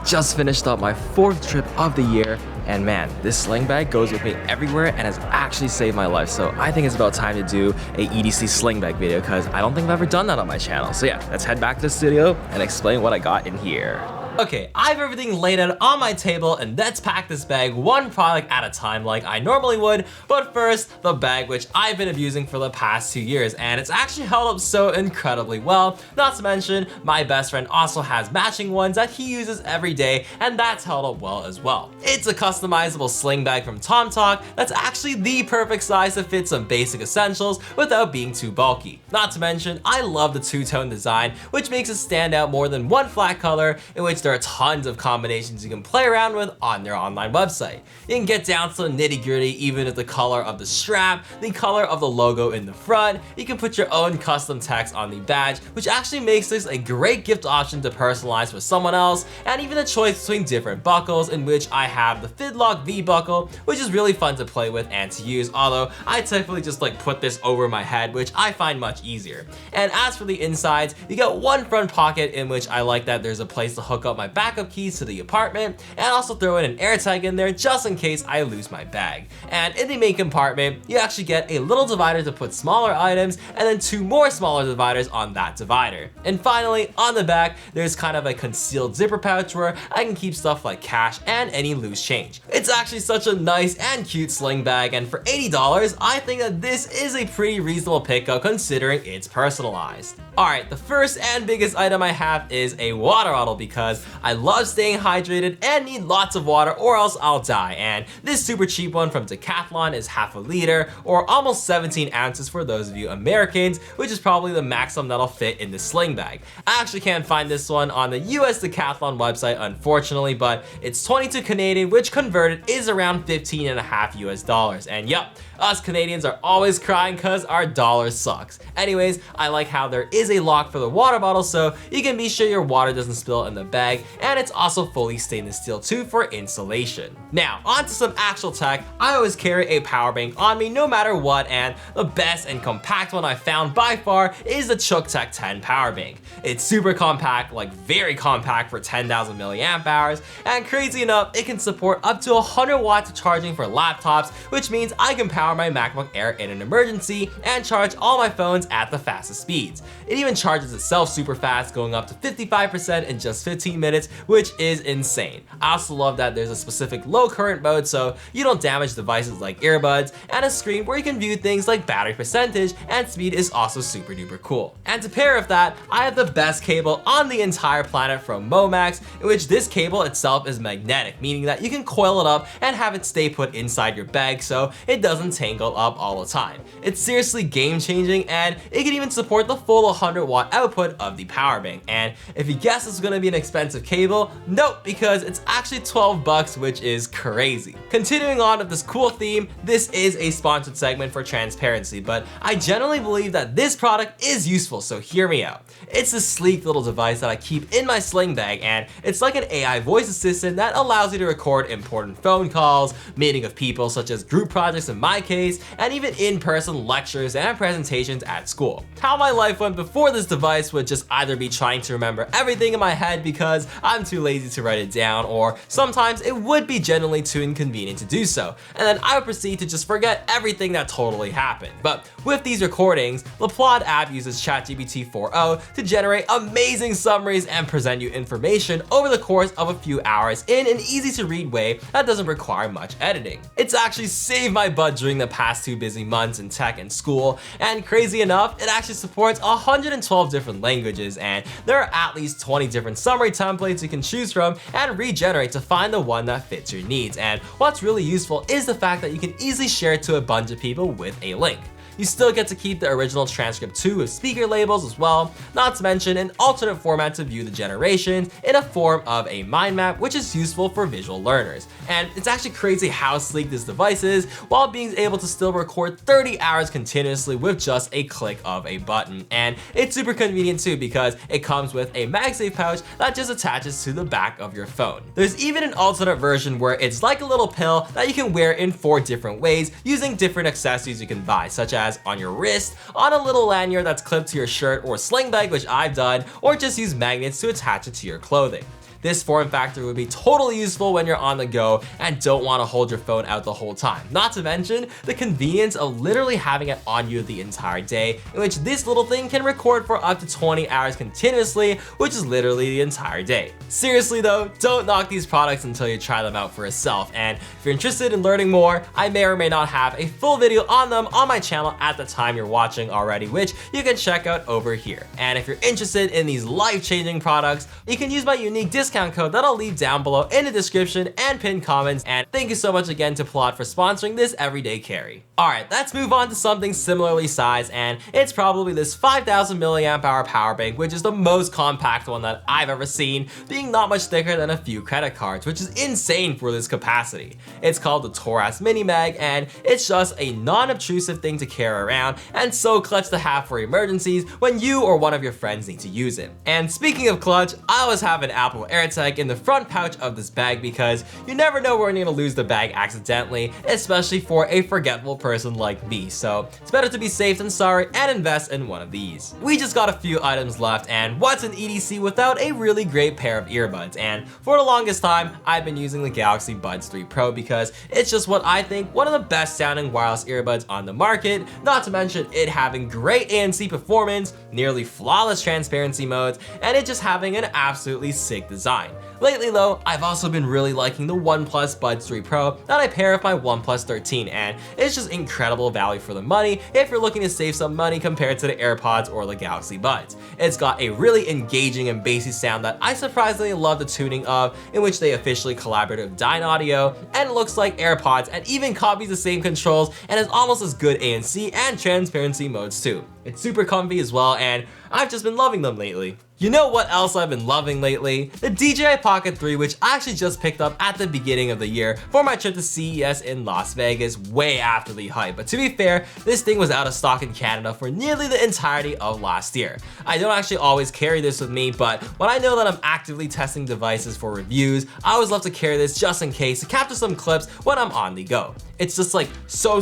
just finished up my 4th trip of the year, and man, this sling bag goes with me everywhere and has actually saved my life. So I think it's about time to do a EDC sling bag video because I don't think I've ever done that on my channel. So yeah, let's head back to the studio and explain what I got in here. Okay, I have everything laid out on my table, and let's pack this bag one product at a time like I normally would. But first, the bag which I've been abusing for the past 2 years, and it's actually held up so incredibly well. Not to mention, my best friend also has matching ones that he uses every day, and that's held up well as well. It's a customizable sling bag from Tomtoc that's actually the perfect size to fit some basic essentials without being too bulky. Not to mention, I love the two-tone design, which makes it stand out more than one flat color, in which there are tons of combinations you can play around with on their online website. You can get down to the nitty-gritty, even with the color of the strap, the color of the logo in the front. You can put your own custom text on the badge, which actually makes this a great gift option to personalize for someone else, and even a choice between different buckles, in which I have the Fidlock V buckle, which is really fun to play with and to use, although I typically just put this over my head, which I find much easier. And as for the insides, you get one front pocket, in which I like that there's a place to hook up my backup keys to the apartment, and also throw in an AirTag in there just in case I lose my bag. And in the main compartment, you actually get a little divider to put smaller items, and then 2 more smaller dividers on that divider. And finally, on the back, there's kind of a concealed zipper pouch where I can keep stuff like cash and any loose change. It's actually such a nice and cute sling bag, and for $80, I think that this is a pretty reasonable pickup considering it's personalized. Alright, the first and biggest item I have is a water bottle because I love staying hydrated and need lots of water or else I'll die, and this super cheap one from Decathlon is half a liter or almost 17 ounces for those of you Americans, which is probably the maximum that'll fit in the sling bag. I actually can't find this one on the US Decathlon website unfortunately, but it's 22 Canadian, which converted is around 15.5 US dollars, and yep, us Canadians are always crying cause our dollar sucks. Anyways, I like how there is a lock for the water bottle so you can be sure your water doesn't spill in the bag, and it's also fully stainless steel too for insulation. Now, onto some actual tech. I always carry a power bank on me no matter what, and the best and compact one I found by far is the CUKTECH 10 power bank. It's super compact, very compact for 10,000 milliamp hours, and crazy enough, it can support up to 100 watts of charging for laptops, which means I can power my MacBook Air in an emergency and charge all my phones at the fastest speeds. It even charges itself super fast, going up to 55% in just 15 minutes, which is insane. I also love that there's a specific low current mode so you don't damage devices like earbuds, and a screen where you can view things like battery percentage and speed is also super duper cool. And to pair with that, I have the best cable on the entire planet from Momax, in which this cable itself is magnetic, meaning that you can coil it up and have it stay put inside your bag so it doesn't tangle up all the time. It's seriously game changing, and it can even support the full 100 watt output of the power bank. And if you guess this is going to be an expensive cable, nope, because it's actually 12 bucks, which is crazy. Continuing on with this cool theme, this is a sponsored segment for transparency, but I generally believe that this product is useful, so hear me out. It's a sleek little device that I keep in my sling bag, and it's like an AI voice assistant that allows you to record important phone calls, meeting of people such as group projects in my case, and even in-person lectures and presentations at school. How my life went before this device would just either be trying to remember everything in my head because I'm too lazy to write it down, or sometimes it would be genuinely too inconvenient to do so, and then I would proceed to just forget everything that totally happened. But with these recordings, the PLAUD app uses ChatGPT 4o to generate amazing summaries and present you information over the course of a few hours in an easy to read way that doesn't require much editing. It's actually saved my butt during the past 2 busy months in tech and school, and crazy enough, it actually supports 112 different languages, and there are at least 20 different summary templates you can choose from and regenerate to find the one that fits your needs. And what's really useful is the fact that you can easily share it to a bunch of people with a link. You still get to keep the original transcript too with speaker labels as well, not to mention an alternate format to view the generations in a form of a mind map, which is useful for visual learners. And it's actually crazy how sleek this device is while being able to still record 30 hours continuously with just a click of a button. And it's super convenient too because it comes with a MagSafe pouch that just attaches to the back of your phone. There's even an alternate version where it's like a little pill that you can wear in 4 different ways using different accessories you can buy, such as on your wrist, on a little lanyard that's clipped to your shirt or sling bag, which I've done, or just use magnets to attach it to your clothing. this form factor would be totally useful when you're on the go and don't want to hold your phone out the whole time. Not to mention the convenience of literally having it on you the entire day, in which this little thing can record for up to 20 hours continuously, which is literally the entire day. Seriously though, don't knock these products until you try them out for yourself, and if you're interested in learning more, I may or may not have a full video on them on my channel at the time you're watching already, which you can check out over here. And if you're interested in these life-changing products, you can use my unique discount code that I'll leave down below in the description and pinned comments. And thank you so much again to PLAUD for sponsoring this everyday carry. Alright, let's move on to something similarly sized, and it's probably this 5000 milliamp hour power bank, which is the most compact one that I've ever seen, being not much thicker than a few credit cards, which is insane for this capacity. It's called the TORRAS MiniMag, and it's just a non-obtrusive thing to carry around and so clutch to have for emergencies when you or one of your friends need to use it. And speaking of clutch, I always have an Apple AirTag in the front pouch of this bag because you never know when you're gonna lose the bag accidentally, especially for a forgetful person like me. So it's better to be safe than sorry and invest in one of these. We just got a few items left, and what's an EDC without a really great pair of earbuds? And for the longest time, I've been using the Galaxy Buds 3 Pro because it's just what I think one of the best sounding wireless earbuds on the market, not to mention it having great ANC performance, nearly flawless transparency modes, and it just having an absolutely sick design. Lately though, I've also been really liking the OnePlus Buds 3 Pro that I pair with my OnePlus 13, and it's just incredible value for the money if you're looking to save some money compared to the AirPods or the Galaxy Buds. It's got a really engaging and bassy sound that I surprisingly love the tuning of, in which they officially collaborated with Audio, and it looks like AirPods and even copies the same controls and has almost as good ANC and transparency modes too. It's super comfy as well, and I've just been loving them lately. You know what else I've been loving lately? The DJI Pocket 3, which I actually just picked up at the beginning of the year for my trip to CES in Las Vegas way after the hype. But to be fair, this thing was out of stock in Canada for nearly the entirety of last year. I don't actually always carry this with me, but when I know that I'm actively testing devices for reviews, I always love to carry this just in case to capture some clips when I'm on the go. It's just like so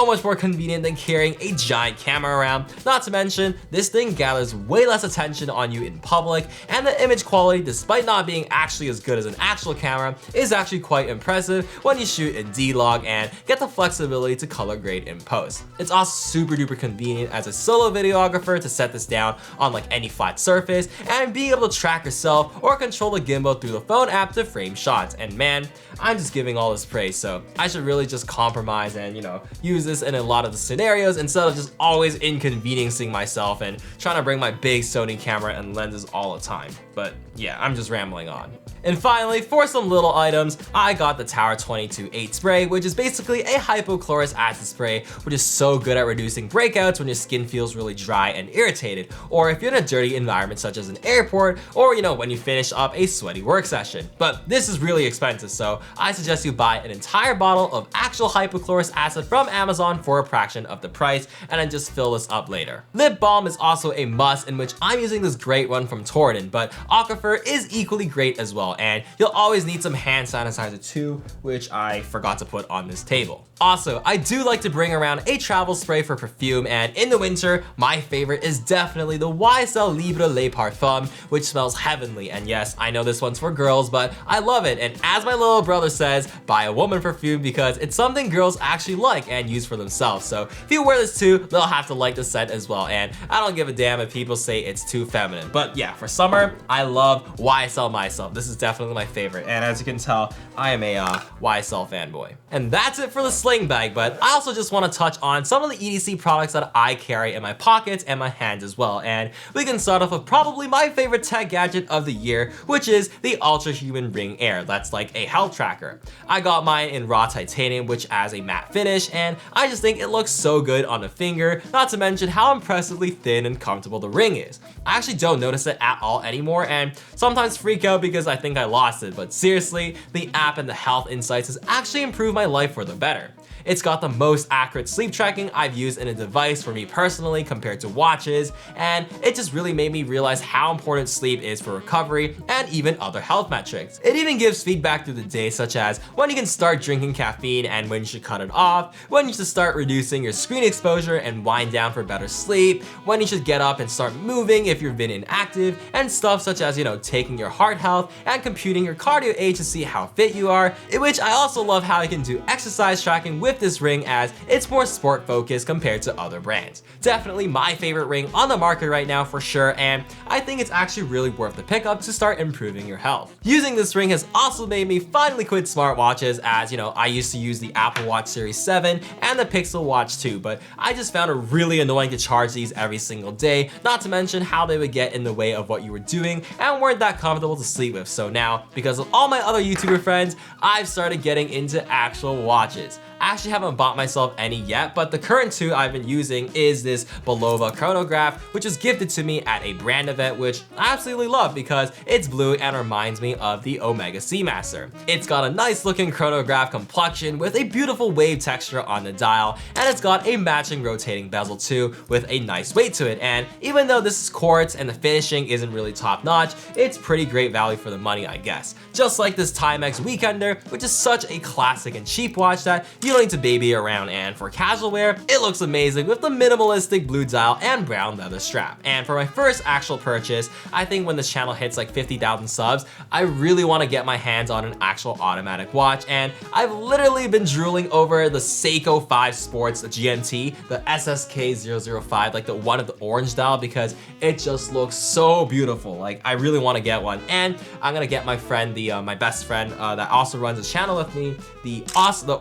much more convenient than carrying a giant camera around. Not to mention, this thing gathers way less attention on you in public, and the image quality, despite not being actually as good as an actual camera, is actually quite impressive when you shoot in D-Log and get the flexibility to color grade in post. It's also super duper convenient as a solo videographer to set this down on like any flat surface and being able to track yourself or control the gimbal through the phone app to frame shots. And man, I'm just giving all this praise, so I should really just compromise and, you know, use this in a lot of the scenarios instead of just always inconveniencing myself and trying to bring my big Sony camera and lenses all the time. But yeah, I'm just rambling on. And finally, for some little items, I got the Tower 22-8 spray, which is basically a hypochlorous acid spray, which is so good at reducing breakouts when your skin feels really dry and irritated, or if you're in a dirty environment such as an airport, or you know, when you finish up a sweaty work session. But this is really expensive, so I suggest you buy an entire bottle of actual hypochlorous acid from Amazon for a fraction of the price, and then just fill this up later. Lip balm is also a must, in which I'm using this great one from Torriden, but Aquifer is equally great as well, and you'll always need some hand sanitizer too, which I forgot to put on this table. Also, I do like to bring around a travel spray for perfume, and in the winter, my favorite is definitely the YSL Libre Le Parfum, which smells heavenly. And yes, I know this one's for girls, but I love it. And as my little brother says, buy a woman perfume because it's something girls actually like and use for themselves. So if you wear this too, they'll have to like the scent as well. And I don't give a damn if people say it's too feminine. But yeah, for summer, I love YSL myself. This is definitely my favorite. And as you can tell, I am a YSL fanboy. And that's it for the sling bag, but I also just want to touch on some of the EDC products that I carry in my pockets and my hands as well. And we can start off with probably my favorite tech gadget of the year, which is the Ultrahuman Ring Air. That's like a health tracker. I got mine in raw titanium, which has a matte finish, and I just think it looks so good on the finger, not to mention how impressively thin and comfortable the ring is. I actually don't notice it at all anymore, and sometimes freak out because I think I lost it, but seriously, the app and the health insights has actually improved my life for the better. It's got the most accurate sleep tracking I've used in a device for me personally compared to watches, and it just really made me realize how important sleep is for recovery and even other health metrics. It even gives feedback through the day, such as when you can start drinking caffeine and when you should cut it off, when you should start reducing your screen exposure and wind down for better sleep, when you should get up and start moving if you've been inactive, and stuff such as, taking your heart health and computing your cardio age to see how fit you are, in which I also love how you can do exercise tracking with this ring as it's more sport focused compared to other brands. Definitely my favorite ring on the market right now for sure, and I think it's actually really worth the pickup to start improving your health. Using this ring has also made me finally quit smartwatches as, I used to use the Apple Watch Series 7 and the Pixel Watch 2, but I just found it really annoying to charge these every single day, not to mention how they would get in the way of what you were doing and weren't that comfortable to sleep with. So now, because of all my other YouTuber friends, I've started getting into actual watches. I actually haven't bought myself any yet, but the current two I've been using is this Bulova chronograph, which was gifted to me at a brand event, which I absolutely love because it's blue and reminds me of the Omega Seamaster. It's got a nice looking chronograph complexion with a beautiful wave texture on the dial, and it's got a matching rotating bezel too with a nice weight to it. And even though this is quartz and the finishing isn't really top notch, it's pretty great value for the money, I guess. Just like this Timex Weekender, which is such a classic and cheap watch that you don't need to baby around, and for casual wear, it looks amazing with the minimalistic blue dial and brown leather strap. And for my first actual purchase, I think when this channel hits like 50,000 subs, I really want to get my hands on an actual automatic watch, and I've literally been drooling over the Seiko 5 Sports GMT, the SSK 005, like the one of the orange dial, because it just looks so beautiful. Like I really want to get one, and I'm gonna get my friend, my best friend that also runs a channel with me, the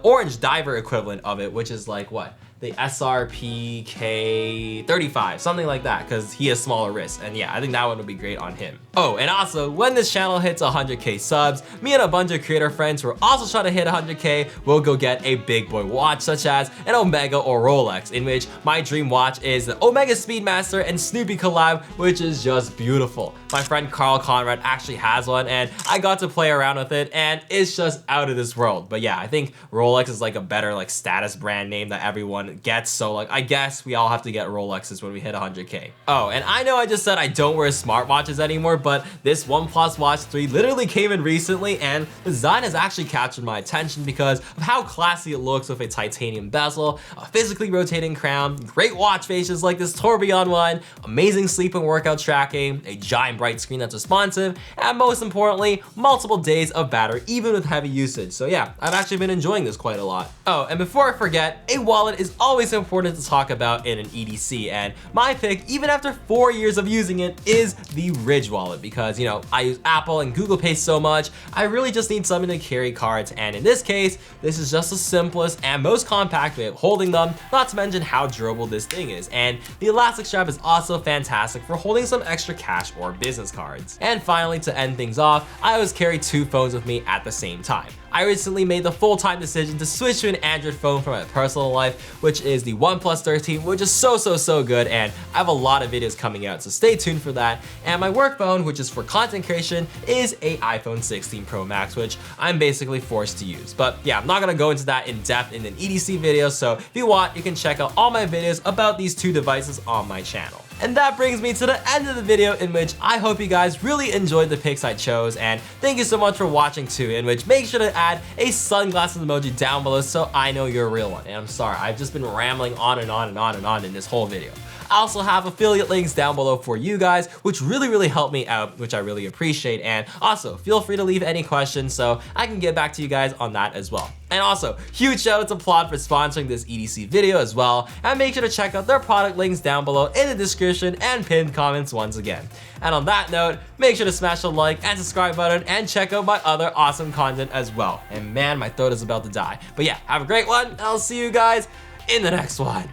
orange diver equivalent of it, which is like what? The SRPK35, something like that, because he has smaller wrists, and yeah, I think that one would be great on him. Oh, and also, when this channel hits 100k subs, me and a bunch of creator friends who are also trying to hit 100k will go get a big boy watch, such as an Omega or Rolex, in which my dream watch is the Omega Speedmaster and Snoopy collab, which is just beautiful. My friend Carl Conrad actually has one, and I got to play around with it, and it's just out of this world. But yeah, I think Rolex is like a better like status brand name that everyone gets, so like I guess we all have to get Rolexes when we hit 100k. Oh, and I know I just said I don't wear smartwatches anymore, but this OnePlus Watch 3 literally came in recently, and the design has actually captured my attention because of how classy it looks with a titanium bezel, a physically rotating crown, great watch faces like this tourbillon one, amazing sleep and workout tracking, a giant bright screen that's responsive, and most importantly, multiple days of battery even with heavy usage. So yeah, I've actually been enjoying this quite a lot. Oh, and before I forget, a wallet is always important to talk about in an EDC, and my pick, even after 4 years of using it, is the Ridge wallet because, I use Apple and Google Pay so much, I really just need something to carry cards, and in this case, this is just the simplest and most compact way of holding them, not to mention how durable this thing is. And the elastic strap is also fantastic for holding some extra cash or business cards. And finally, to end things off, I always carry 2 phones with me at the same time. I recently made the full-time decision to switch to an Android phone for my personal life, which is the OnePlus 13, which is so good, and I have a lot of videos coming out, so stay tuned for that. And my work phone, which is for content creation, is a iPhone 16 Pro Max, which I'm basically forced to use. But yeah, I'm not gonna go into that in depth in an EDC video, so if you want, you can check out all my videos about these 2 devices on my channel. And that brings me to the end of the video, in which I hope you guys really enjoyed the picks I chose, and thank you so much for watching too, in which make sure to add a sunglasses emoji down below so I know you're a real one. And I'm sorry, I've just been rambling on and on and on and on in this whole video. I also have affiliate links down below for you guys, which really help me out, which I really appreciate. And also, feel free to leave any questions so I can get back to you guys on that as well. And also, huge shout out to PLAUD for sponsoring this EDC video as well. And make sure to check out their product links down below in the description and pinned comments once again. And on that note, make sure to smash the like and subscribe button and check out my other awesome content as well. And man, my throat is about to die. But yeah, have a great one, and I'll see you guys in the next one.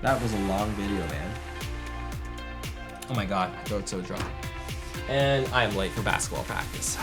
That was a long video, man. Oh my god, my throat's so dry. And I am late for basketball practice.